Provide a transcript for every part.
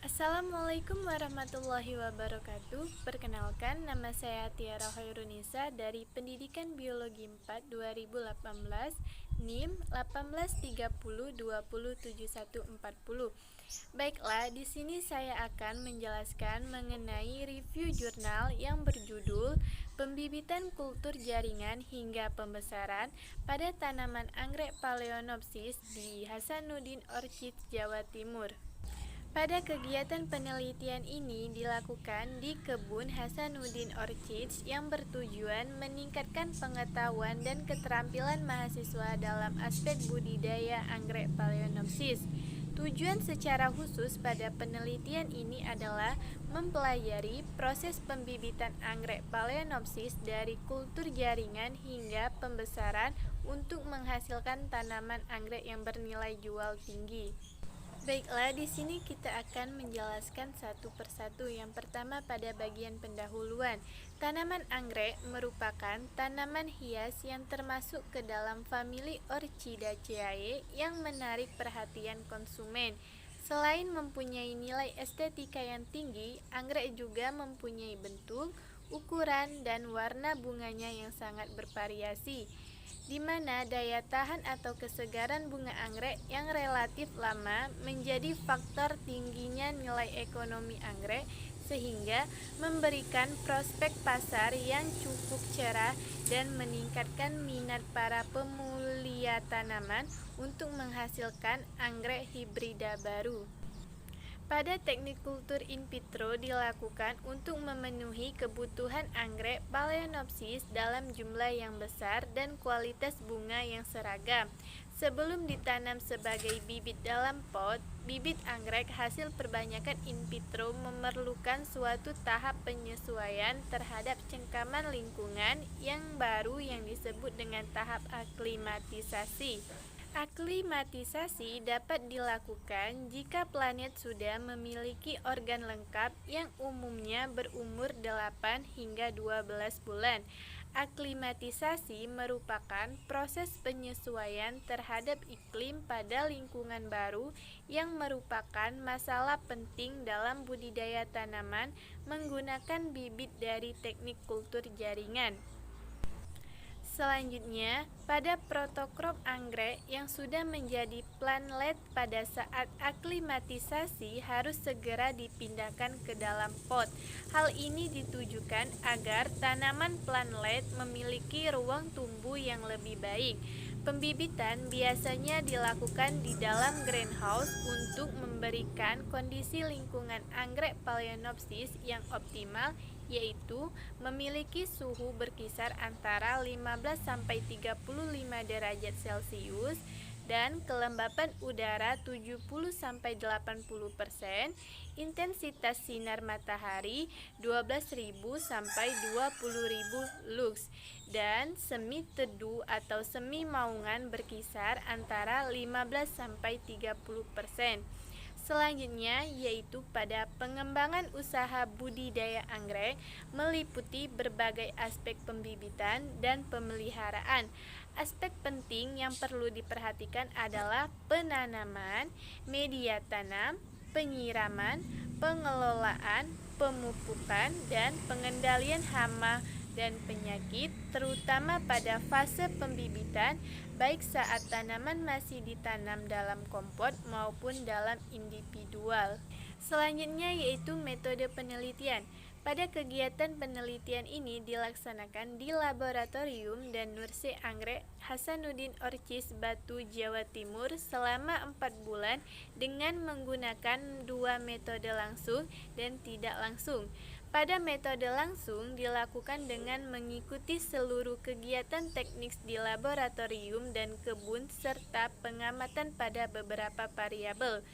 Assalamualaikum warahmatullahi wabarakatuh. Perkenalkan, nama saya Tiara Khairunisa dari Pendidikan Biologi 4 2018, NIM 1830207140. Baiklah, di sini saya akan menjelaskan mengenai review jurnal yang berjudul Pembibitan Kultur Jaringan hingga Pembesaran pada Tanaman Anggrek Phalaenopsis di Hasanuddin Orchid, Jawa Timur. Pada kegiatan penelitian ini dilakukan di Kebun Hasanuddin Orchids yang bertujuan meningkatkan pengetahuan dan keterampilan mahasiswa dalam aspek budidaya anggrek Phalaenopsis. Tujuan secara khusus pada penelitian ini adalah mempelajari proses pembibitan anggrek Phalaenopsis dari kultur jaringan hingga pembesaran untuk menghasilkan tanaman anggrek yang bernilai jual tinggi. Baiklah, di sini kita akan menjelaskan satu persatu. Yang pertama pada bagian pendahuluan. Tanaman anggrek merupakan tanaman hias yang termasuk ke dalam famili Orchidaceae yang menarik perhatian konsumen. Selain mempunyai nilai estetika yang tinggi, anggrek juga mempunyai bentuk, ukuran, dan warna bunganya yang sangat bervariasi, di mana daya tahan atau kesegaran bunga anggrek yang relatif lama menjadi faktor tingginya nilai ekonomi anggrek, sehingga memberikan prospek pasar yang cukup cerah dan meningkatkan minat para pemulia tanaman untuk menghasilkan anggrek hibrida baru. Pada teknik kultur in vitro dilakukan untuk memenuhi kebutuhan anggrek Phalaenopsis dalam jumlah yang besar dan kualitas bunga yang seragam. Sebelum ditanam sebagai bibit dalam pot, bibit anggrek hasil perbanyakan in vitro memerlukan suatu tahap penyesuaian terhadap cengkaman lingkungan yang baru yang disebut dengan tahap aklimatisasi. Aklimatisasi dapat dilakukan jika planet sudah memiliki organ lengkap yang umumnya berumur 8 hingga 12 bulan. Aklimatisasi merupakan proses penyesuaian terhadap iklim pada lingkungan baru yang merupakan masalah penting dalam budidaya tanaman menggunakan bibit dari teknik kultur jaringan. Selanjutnya, pada protokrop anggrek yang sudah menjadi plantlet pada saat aklimatisasi harus segera dipindahkan ke dalam pot. Hal ini ditujukan agar tanaman plantlet memiliki ruang tumbuh yang lebih baik. Pembibitan biasanya dilakukan di dalam greenhouse untuk memberikan kondisi lingkungan anggrek Phalaenopsis yang optimal, yaitu memiliki suhu berkisar antara 15-35 derajat Celcius dan kelembapan udara 70-80%, intensitas sinar matahari 12.000-20.000 lux, dan semi teduh atau semi maungan berkisar antara 15-30%. Selanjutnya yaitu pada pengembangan usaha budidaya anggrek meliputi berbagai aspek pembibitan dan pemeliharaan. Aspek penting yang perlu diperhatikan adalah penanaman, media tanam, penyiraman, pengelolaan, pemupukan, dan pengendalian hama dan penyakit, terutama pada fase pembibitan, baik saat tanaman masih ditanam dalam kompot maupun dalam individual. Selanjutnya yaitu metode penelitian. Pada kegiatan penelitian ini dilaksanakan di Laboratorium dan Nurse Anggrek Hasanuddin Orchids Batu, Jawa Timur selama 4 bulan dengan menggunakan 2 metode langsung dan tidak langsung. Pada metode langsung dilakukan dengan mengikuti seluruh kegiatan teknis di laboratorium dan kebun serta pengamatan pada beberapa variabel.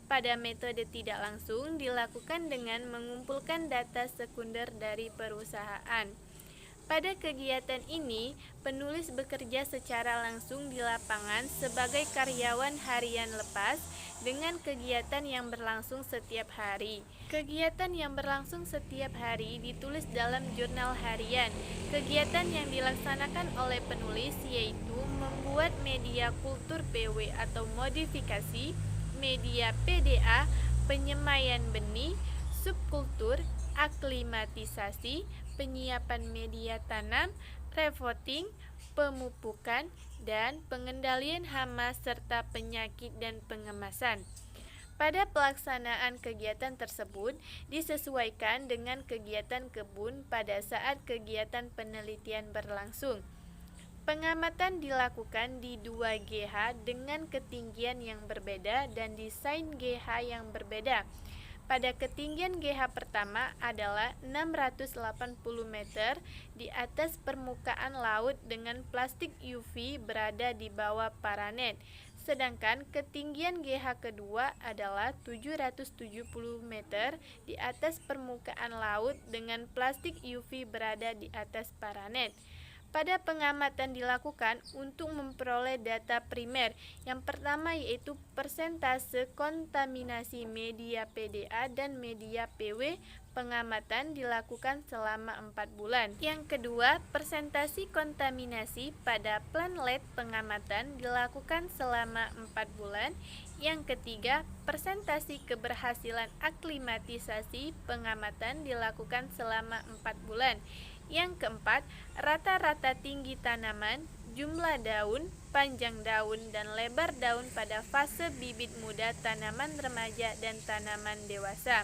Pada metode tidak langsung dilakukan dengan mengumpulkan data sekunder dari perusahaan. Pada kegiatan ini, penulis bekerja secara langsung di lapangan sebagai karyawan harian lepas dengan kegiatan yang berlangsung setiap hari. Kegiatan yang berlangsung setiap hari ditulis dalam jurnal harian. Kegiatan yang dilaksanakan oleh penulis yaitu membuat media kultur PW atau modifikasi, media PDA, penyemaian benih, subkultur, aklimatisasi, penyiapan media tanam, revoting, pemupukan, dan pengendalian hama serta penyakit dan pengemasan. Pada pelaksanaan kegiatan tersebut disesuaikan dengan kegiatan kebun pada saat kegiatan penelitian berlangsung. Pengamatan dilakukan di 2 GH dengan ketinggian yang berbeda dan desain GH yang berbeda. Pada ketinggian GH pertama adalah 680 meter di atas permukaan laut dengan plastik UV berada di bawah paranet. Sedangkan ketinggian GH kedua adalah 770 meter di atas permukaan laut dengan plastik UV berada di atas paranet. Pada pengamatan dilakukan untuk memperoleh data primer. Yang pertama yaitu persentase kontaminasi media PDA dan media PW. Pengamatan dilakukan selama 4 bulan. Yang kedua, persentase kontaminasi pada plantlet pengamatan dilakukan selama 4 bulan. Yang ketiga, persentase keberhasilan aklimatisasi pengamatan dilakukan selama 4 bulan. Yang keempat, rata-rata tinggi tanaman, jumlah daun, panjang daun, dan lebar daun pada fase bibit muda tanaman remaja dan tanaman dewasa.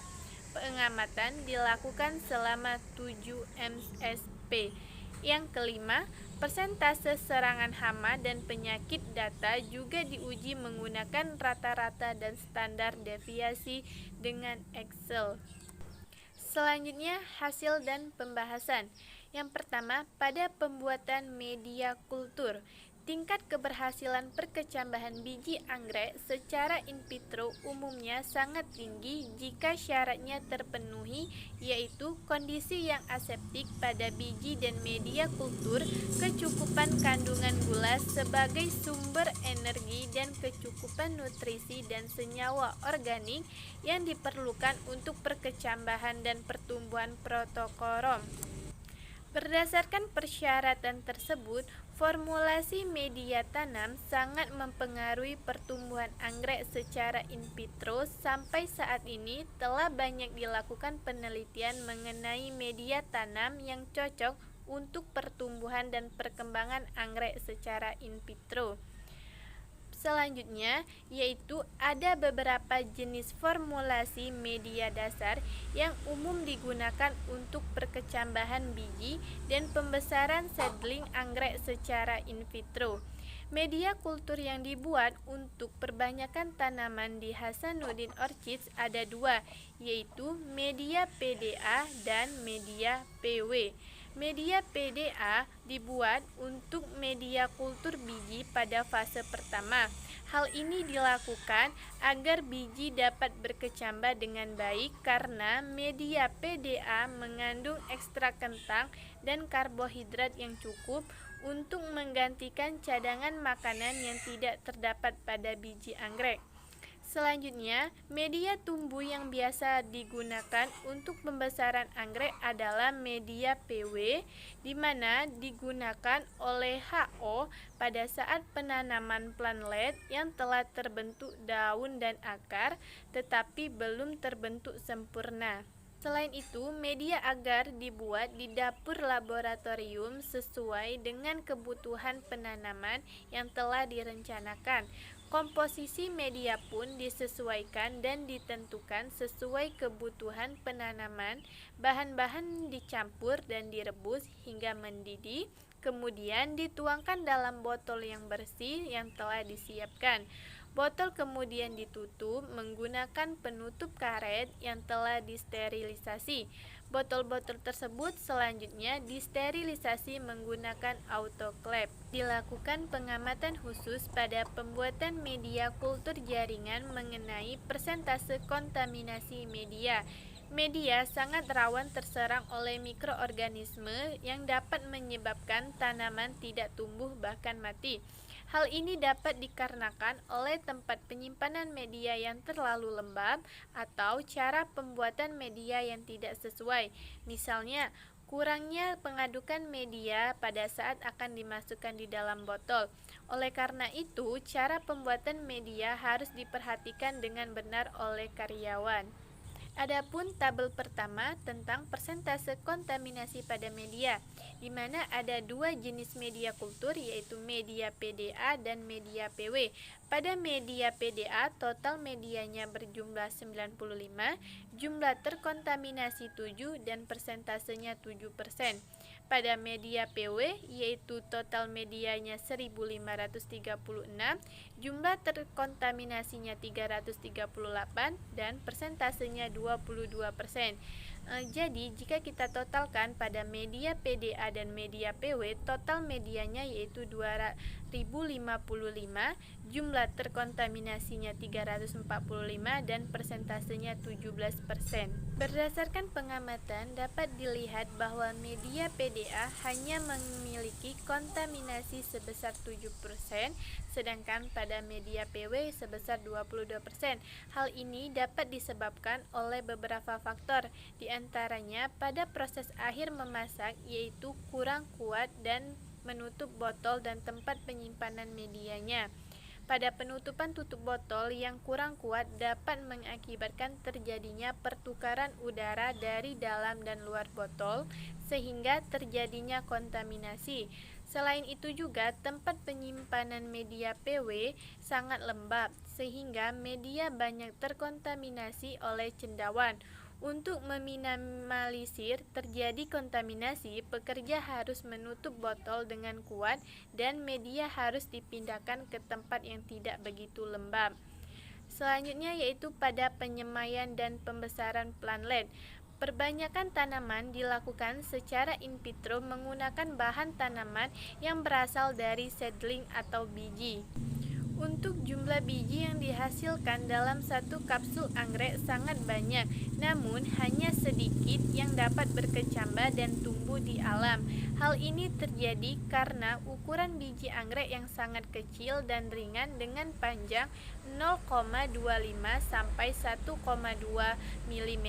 Pengamatan dilakukan selama 7 MSP. Yang kelima, persentase serangan hama dan penyakit data juga diuji menggunakan rata-rata dan standar deviasi dengan Excel. Selanjutnya, hasil dan pembahasan. Yang pertama, pada pembuatan media kultur, tingkat keberhasilan perkecambahan biji anggrek secara in vitro umumnya sangat tinggi jika syaratnya terpenuhi, yaitu kondisi yang aseptik pada biji dan media kultur, kecukupan kandungan gula sebagai sumber energi, dan kecukupan nutrisi dan senyawa organik yang diperlukan untuk perkecambahan dan pertumbuhan protokorom. Berdasarkan persyaratan tersebut, formulasi media tanam sangat mempengaruhi pertumbuhan anggrek secara in vitro. Sampai saat ini telah banyak dilakukan penelitian mengenai media tanam yang cocok untuk pertumbuhan dan perkembangan anggrek secara in vitro. Selanjutnya, yaitu ada beberapa jenis formulasi media dasar yang umum digunakan untuk perkecambahan biji dan pembesaran seedling anggrek secara in vitro. Media kultur yang dibuat untuk perbanyakan tanaman di Hasanuddin Orchids ada 2, yaitu media PDA dan media PW. Media PDA dibuat untuk media kultur biji pada fase pertama. Hal ini dilakukan agar biji dapat berkecambah dengan baik karena media PDA mengandung ekstrak kentang dan karbohidrat yang cukup untuk menggantikan cadangan makanan yang tidak terdapat pada biji anggrek. Selanjutnya, media tumbuh yang biasa digunakan untuk pembesaran anggrek adalah media PW, di mana digunakan oleh HO pada saat penanaman plantlet yang telah terbentuk daun dan akar, tetapi belum terbentuk sempurna. Selain itu, media agar dibuat di dapur laboratorium sesuai dengan kebutuhan penanaman yang telah direncanakan. Komposisi media pun disesuaikan dan ditentukan sesuai kebutuhan penanaman. Bahan-bahan dicampur dan direbus hingga mendidih, kemudian dituangkan dalam botol yang bersih yang telah disiapkan. Botol kemudian ditutup menggunakan penutup karet yang telah disterilisasi. Botol-botol tersebut selanjutnya disterilisasi menggunakan autoclave. Dilakukan pengamatan khusus pada pembuatan media kultur jaringan mengenai persentase kontaminasi media. Media sangat rawan terserang oleh mikroorganisme yang dapat menyebabkan tanaman tidak tumbuh bahkan mati. Hal ini dapat dikarenakan oleh tempat penyimpanan media yang terlalu lembab atau cara pembuatan media yang tidak sesuai. Misalnya, kurangnya pengadukan media pada saat akan dimasukkan di dalam botol. Oleh karena itu, cara pembuatan media harus diperhatikan dengan benar oleh karyawan. Adapun tabel pertama tentang persentase kontaminasi pada media, di mana ada dua jenis media kultur, yaitu media PDA dan media PW. Pada media PDA, total medianya berjumlah 95, jumlah terkontaminasi 7 dan persentasenya 7%. Pada media PW, yaitu total medianya 1536, jumlah terkontaminasinya 338 dan persentasenya 22%. Jadi, jika kita totalkan pada media PDA dan media PW, total medianya yaitu 2055, jumlah terkontaminasinya 345 dan persentasenya 17%. Berdasarkan pengamatan, dapat dilihat bahwa media PDA hanya memiliki kontaminasi sebesar 7%, sedangkan pada media PW sebesar 22%. Hal ini dapat disebabkan oleh beberapa faktor, di antaranya pada proses akhir memasak, yaitu kurang kuat dan menutup botol dan tempat penyimpanan medianya. Pada penutupan tutup botol yang kurang kuat dapat mengakibatkan terjadinya pertukaran udara dari dalam dan luar botol sehingga terjadinya kontaminasi. Selain itu juga tempat penyimpanan media PW sangat lembab sehingga media banyak terkontaminasi oleh cendawan. Untuk meminimalisir terjadi kontaminasi, pekerja harus menutup botol dengan kuat dan media harus dipindahkan ke tempat yang tidak begitu lembab. Selanjutnya yaitu pada penyemaian dan pembesaran plantlet. Perbanyakan tanaman dilakukan secara in vitro menggunakan bahan tanaman yang berasal dari seedling atau biji. Untuk jumlah biji yang dihasilkan dalam satu kapsul anggrek sangat banyak, namun hanya sedikit yang dapat berkecambah dan tumbuh di alam. Hal ini terjadi karena ukuran biji anggrek yang sangat kecil dan ringan dengan panjang 0,25 sampai 1,2 mm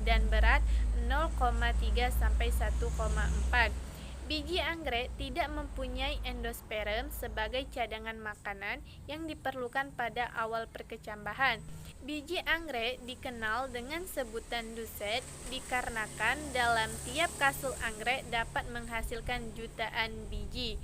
dan berat 0,3 sampai 1,4. Biji anggrek tidak mempunyai endosperm sebagai cadangan makanan yang diperlukan pada awal perkecambahan. Biji anggrek dikenal dengan sebutan duset dikarenakan dalam tiap kapsul anggrek dapat menghasilkan jutaan biji.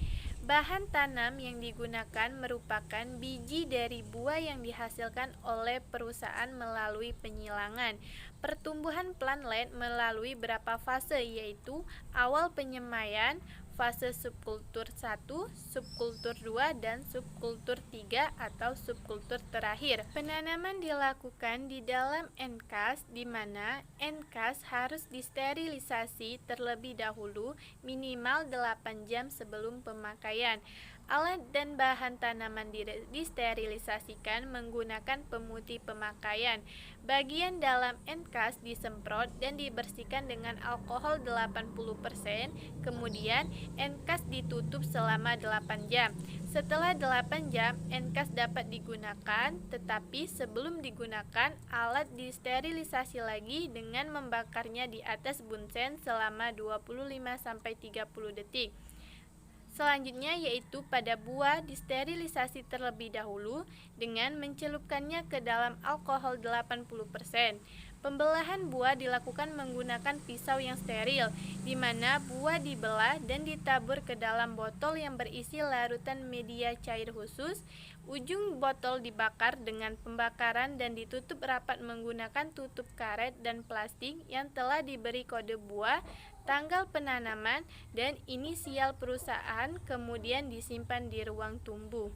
Bahan tanam yang digunakan merupakan biji dari buah yang dihasilkan oleh perusahaan melalui penyilangan. Pertumbuhan plantlet melalui beberapa fase, yaitu awal penyemaian, fase subkultur 1, subkultur 2, dan subkultur 3 atau subkultur terakhir. Penanaman dilakukan di dalam enkas, di mana enkas harus disterilisasi terlebih dahulu minimal 8 jam sebelum pemakaian. Alat dan bahan tanaman disterilisasikan menggunakan pemutih pemakaian. Bagian dalam enkas disemprot dan dibersihkan dengan alkohol 80%, kemudian enkas ditutup selama 8 jam. Setelah 8 jam, enkas dapat digunakan, tetapi sebelum digunakan, alat disterilisasi lagi dengan membakarnya di atas bunsen selama 25-30 detik. Selanjutnya yaitu pada buah disterilisasi terlebih dahulu dengan mencelupkannya ke dalam alkohol 80%. Pembelahan buah dilakukan menggunakan pisau yang steril, di mana buah dibelah dan ditabur ke dalam botol yang berisi larutan media cair khusus. Ujung botol dibakar dengan pembakaran dan ditutup rapat menggunakan tutup karet dan plastik yang telah diberi kode buah, tanggal penanaman, dan inisial perusahaan, kemudian disimpan di ruang tumbuh.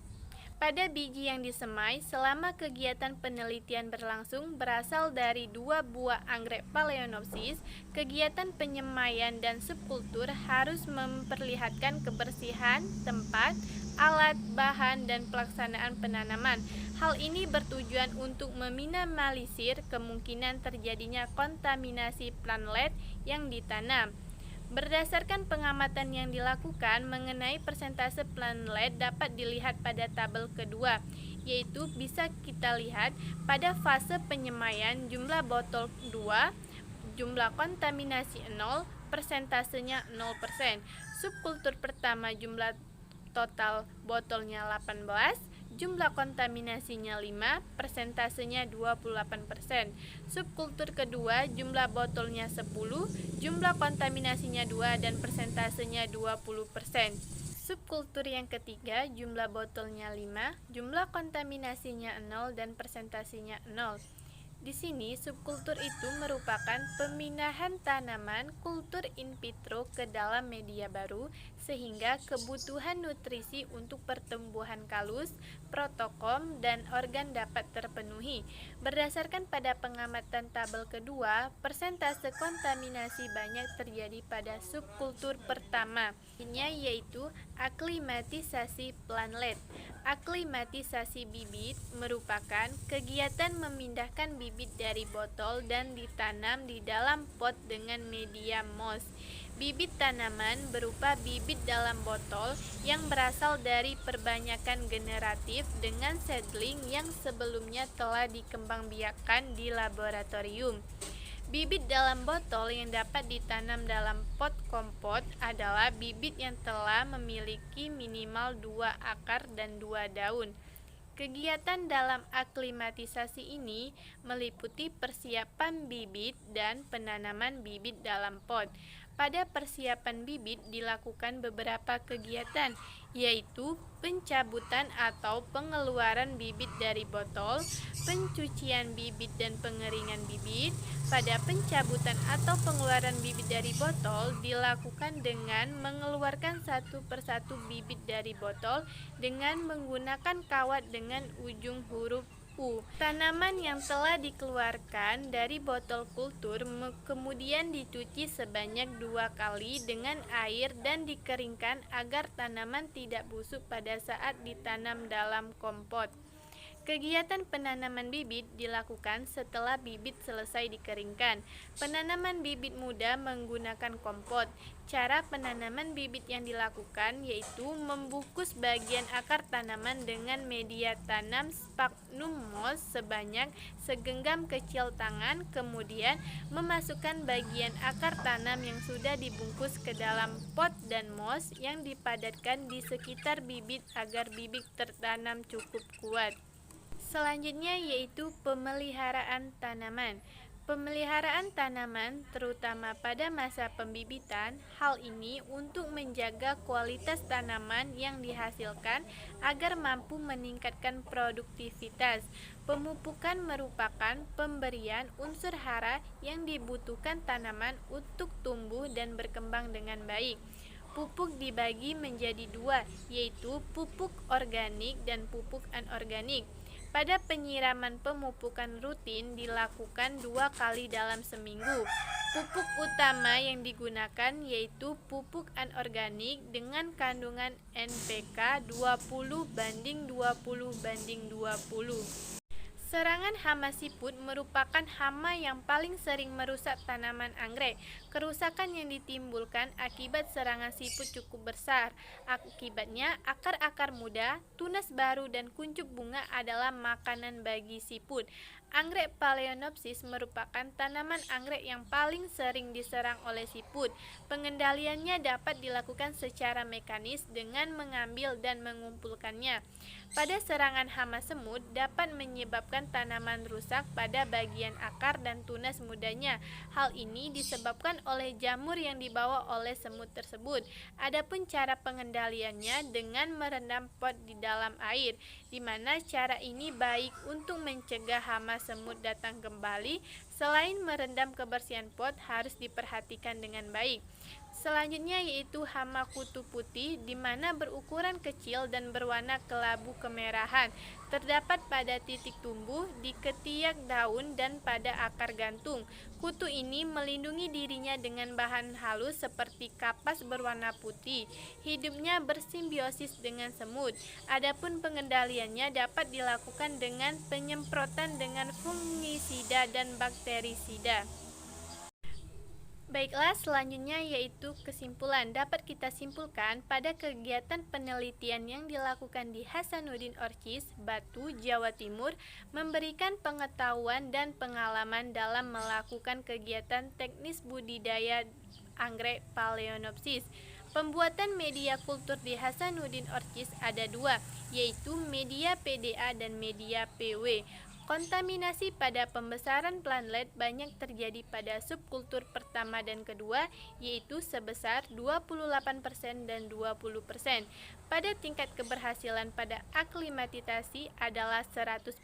Pada biji yang disemai selama kegiatan penelitian berlangsung berasal dari 2 buah anggrek Phalaenopsis, kegiatan penyemaian dan subkultur harus memperlihatkan kebersihan tempat, alat, bahan, dan pelaksanaan penanaman. Hal ini bertujuan untuk meminimalisir kemungkinan terjadinya kontaminasi plantlet yang ditanam. Berdasarkan pengamatan yang dilakukan mengenai persentase plantlet dapat dilihat pada tabel kedua, yaitu bisa kita lihat pada fase penyemaian jumlah botol 2, jumlah kontaminasi 0, persentasenya 0%. Subkultur pertama jumlah total botolnya 18, jumlah kontaminasinya 5, persentasenya 28%. Subkultur kedua jumlah botolnya 10, jumlah kontaminasinya 2 dan persentasenya 20%. Subkultur yang ketiga jumlah botolnya 5, jumlah kontaminasinya 0 dan persentasenya 0. Di sini, subkultur itu merupakan pemindahan tanaman kultur in vitro ke dalam media baru, sehingga kebutuhan nutrisi untuk pertumbuhan kalus, protokom, dan organ dapat terpenuhi. Berdasarkan pada pengamatan tabel kedua, persentase kontaminasi banyak terjadi pada subkultur pertama, yaitu aklimatisasi plantlet. Aklimatisasi bibit merupakan kegiatan memindahkan bibit dari botol dan ditanam di dalam pot dengan media moss. Bibit tanaman berupa bibit dalam botol yang berasal dari perbanyakan generatif dengan seedling yang sebelumnya telah dikembangbiakkan di laboratorium. Bibit dalam botol yang dapat ditanam dalam pot kompot adalah bibit yang telah memiliki minimal 2 akar dan 2 daun. Kegiatan dalam aklimatisasi ini meliputi persiapan bibit dan penanaman bibit dalam pot. Pada persiapan bibit dilakukan beberapa kegiatan, yaitu pencabutan atau pengeluaran bibit dari botol, pencucian bibit dan pengeringan bibit. Pada pencabutan atau pengeluaran bibit dari botol dilakukan dengan mengeluarkan satu persatu bibit dari botol dengan menggunakan kawat dengan ujung huruf U. Tanaman yang telah dikeluarkan dari botol kultur kemudian dicuci sebanyak 2 kali dengan air dan dikeringkan agar tanaman tidak busuk pada saat ditanam dalam kompot. Kegiatan penanaman bibit dilakukan setelah bibit selesai dikeringkan. Penanaman bibit muda menggunakan kompot. Cara penanaman bibit yang dilakukan yaitu membungkus bagian akar tanaman dengan media tanam sphagnum moss sebanyak segenggam kecil tangan, kemudian memasukkan bagian akar tanam yang sudah dibungkus ke dalam pot dan moss yang dipadatkan di sekitar bibit agar bibit tertanam cukup kuat. Selanjutnya yaitu pemeliharaan tanaman. Pemeliharaan tanaman terutama pada masa pembibitan, hal ini untuk menjaga kualitas tanaman yang dihasilkan agar mampu meningkatkan produktivitas. Pemupukan merupakan pemberian unsur hara yang dibutuhkan tanaman untuk tumbuh dan berkembang dengan baik. Pupuk dibagi menjadi 2, yaitu pupuk organik dan pupuk anorganik. Pada penyiraman pemupukan rutin dilakukan 2 kali dalam seminggu. Pupuk utama yang digunakan yaitu pupuk anorganik dengan kandungan NPK 20:20:20. Serangan hama siput merupakan hama yang paling sering merusak tanaman anggrek. Kerusakan yang ditimbulkan akibat serangan siput cukup besar. Akibatnya, akar-akar muda, tunas baru, dan kuncup bunga adalah makanan bagi siput. Anggrek Phalaenopsis merupakan tanaman anggrek yang paling sering diserang oleh siput. Pengendaliannya dapat dilakukan secara mekanis dengan mengambil dan mengumpulkannya. Pada serangan hama semut dapat menyebabkan tanaman rusak pada bagian akar dan tunas mudanya. Hal ini disebabkan oleh jamur yang dibawa oleh semut tersebut. Adapun cara pengendaliannya dengan merendam pot di dalam air, di mana cara ini baik untuk mencegah hama semut datang kembali. Selain merendam kebersihan pot harus diperhatikan dengan baik. Selanjutnya yaitu hama kutu putih, di mana berukuran kecil dan berwarna kelabu kemerahan. Terdapat pada titik tumbuh, di ketiak daun, dan pada akar gantung. Kutu ini melindungi dirinya dengan bahan halus seperti kapas berwarna putih. Hidupnya bersimbiosis dengan semut. Adapun pengendaliannya dapat dilakukan dengan penyemprotan dengan fungisida dan bakterisida. Baiklah, selanjutnya yaitu kesimpulan. Dapat kita simpulkan pada kegiatan penelitian yang dilakukan di Hasanuddin Orchis, Batu, Jawa Timur, memberikan pengetahuan dan pengalaman dalam melakukan kegiatan teknis budidaya anggrek Phalaenopsis. Pembuatan media kultur di Hasanuddin Orchis ada dua, yaitu media PDA dan media PW. Kontaminasi pada pembesaran plantlet banyak terjadi pada subkultur pertama dan kedua, yaitu sebesar 28% dan 20%. Pada tingkat keberhasilan pada aklimatisasi adalah 100%.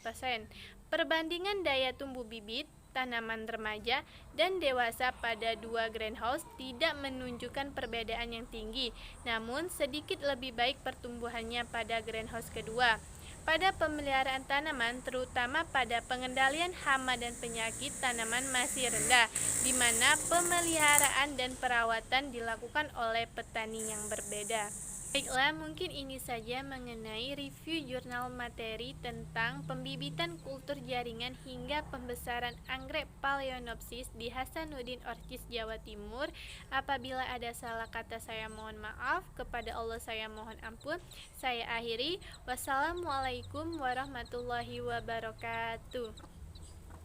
Perbandingan daya tumbuh bibit tanaman remaja dan dewasa pada dua greenhouse tidak menunjukkan perbedaan yang tinggi, namun sedikit lebih baik pertumbuhannya pada greenhouse kedua. Pada pemeliharaan tanaman, terutama pada pengendalian hama dan penyakit, tanaman masih rendah, di mana pemeliharaan dan perawatan dilakukan oleh petani yang berbeda. Baiklah, mungkin ini saja mengenai review jurnal materi tentang pembibitan kultur jaringan hingga pembesaran anggrek Phalaenopsis di Hasanuddin Orchis, Jawa Timur. Apabila ada salah kata saya mohon maaf, kepada Allah saya mohon ampun. Saya akhiri. Wassalamualaikum warahmatullahi wabarakatuh.